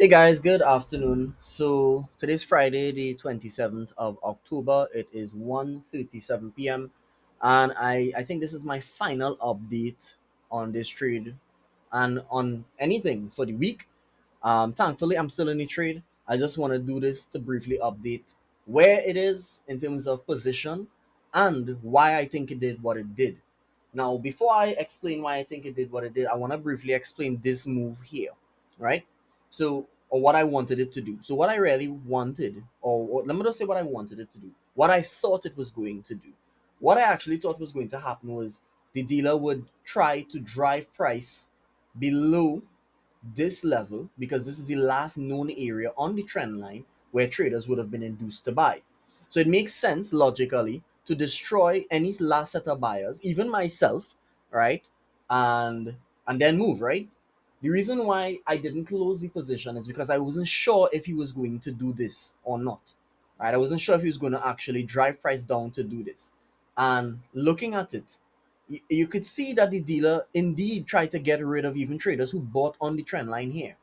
Hey guys, good afternoon. So today's Friday, the 27th of October. It is 1:37 p.m. And I think this is my final update on this trade and on anything for the week. Thankfully, I'm still in the trade. I just want to do this to briefly update where it is in terms of position and why I think it did what it did. Now, before I explain why I think it did what it did, I want to briefly explain this move here, right? So, or what I wanted it to do. So, what I really wanted, or let me just say what I wanted it to do, what I thought it was going to do. What I actually thought was going to happen was the dealer would try to drive price below this level because this is the last known area on the trend line where traders would have been induced to buy. So it makes sense logically to destroy any last set of buyers, even myself, right? And and then move, right? The reason why I didn't close the position is because I wasn't sure if he was going to do this or not. Right? I wasn't sure if he was going to actually drive price down to do this. And looking at it, you could see that the dealer indeed tried to get rid of even traders who bought on the trend line here,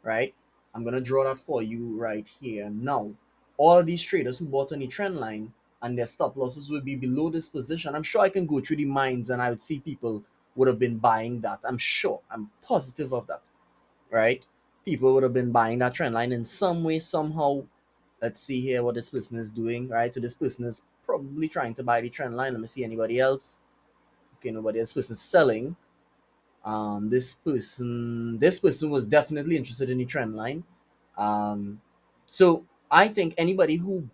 right? I'm gonna draw that for you right here now. All of these traders who bought on the trend line and their stop losses will be below this position. I'm sure I can go through the minds and I would see people would have been buying that. I'm sure. I'm positive of that, right? People would have been buying that trend line in some way, somehow. Let's see here what this person is doing, right? So this person is probably trying to buy the trend line. Let me see anybody else. Okay, nobody else. This person is selling. This person was definitely interested in the trend line. um so I think anybody who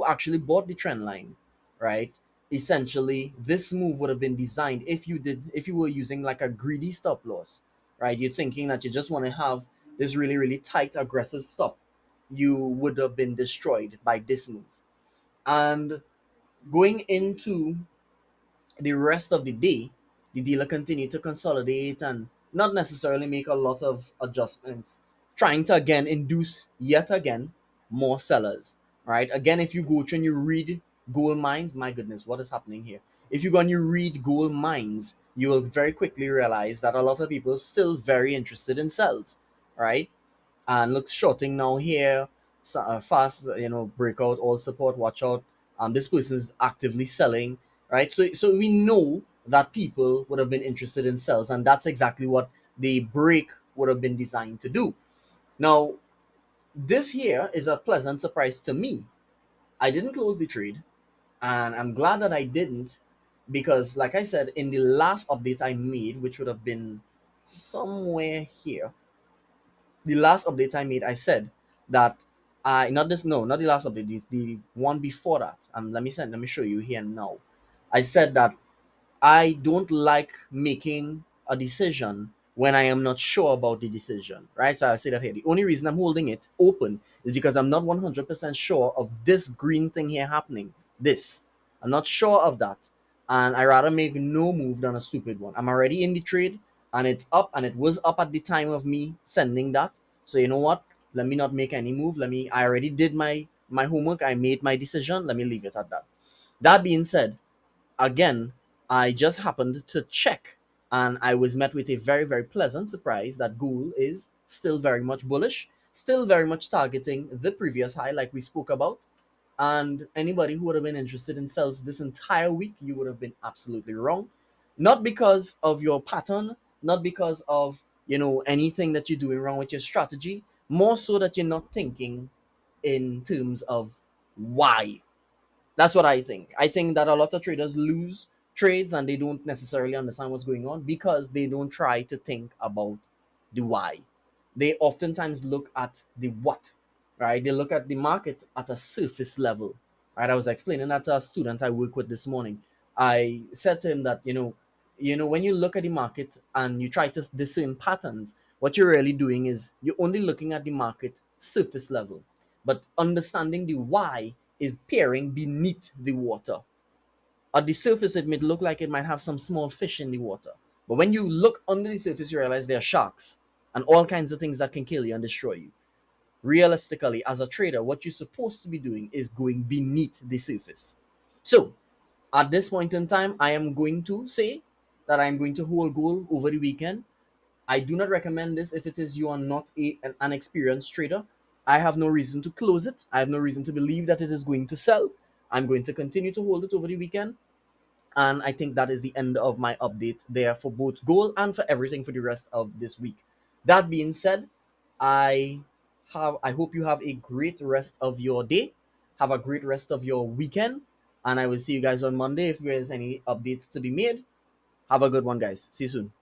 actually bought the trend line, right, essentially this move would have been designed if you were using like a greedy stop loss, right? You're thinking that you just want to have this really really tight aggressive stop, you would have been destroyed by this move. And going into the rest of the day, the dealer continued to consolidate and not necessarily make a lot of adjustments, trying to again induce yet again more sellers. Right? Again, if you go through and you read gold mines, my goodness, what is happening here? If you go and you read gold mines, you will very quickly realize that a lot of people are still very interested in sells, right? And looks shorting now here. So, fast, breakout, all support, watch out. This person is actively selling, right? So we know that people would have been interested in sells, and that's exactly what the break would have been designed to do. Now, this here is a pleasant surprise to me. I didn't close the trade, and I'm glad that I didn't because, like I said, in the last update I made, which would have been somewhere here, the last update I made, I said that I not this no, not the last update, the one before that. Let me show you here now. I said that I don't like making a decision when I am not sure about the decision, right? So I say that here. The only reason I'm holding it open is because I'm not 100% sure of this green thing here happening. This. I'm not sure of that. And I rather make no move than a stupid one. I'm already in the trade and it's up and it was up at the time of me sending that. So you know what? Let me not make any move. I already did my homework. I made my decision. Let me leave it at that. That being said, again, I just happened to check and I was met with a very, very pleasant surprise that gold is still very much bullish, still very much targeting the previous high, like we spoke about. And anybody who would have been interested in sells this entire week, you would have been absolutely wrong. Not because of your pattern, not because of anything that you're doing wrong with your strategy, more so that you're not thinking in terms of why. That's what I think. I think that a lot of traders lose trades and they don't necessarily understand what's going on because they don't try to think about the why. They oftentimes look at the what, right? They look at the market at a surface level, right? I was explaining that to a student I work with this morning. I said to him that, when you look at the market and you try to discern patterns, what you're really doing is you're only looking at the market surface level. But understanding the why is peering beneath the water. At the surface, it may look like it might have some small fish in the water. But when you look under the surface, you realize there are sharks and all kinds of things that can kill you and destroy you. Realistically, as a trader, what you're supposed to be doing is going beneath the surface. So, at this point in time, I am going to say that I'm going to hold gold over the weekend. I do not recommend this if it is you are not an experienced trader. I have no reason to close it. I have no reason to believe that it is going to sell. I'm going to continue to hold it over the weekend. And I think that is the end of my update there for both gold and for everything for the rest of this week. That being said, I I hope you have a great rest of your day. Have a great rest of your weekend. And I will see you guys on Monday if there's any updates to be made. Have a good one, guys. See you soon.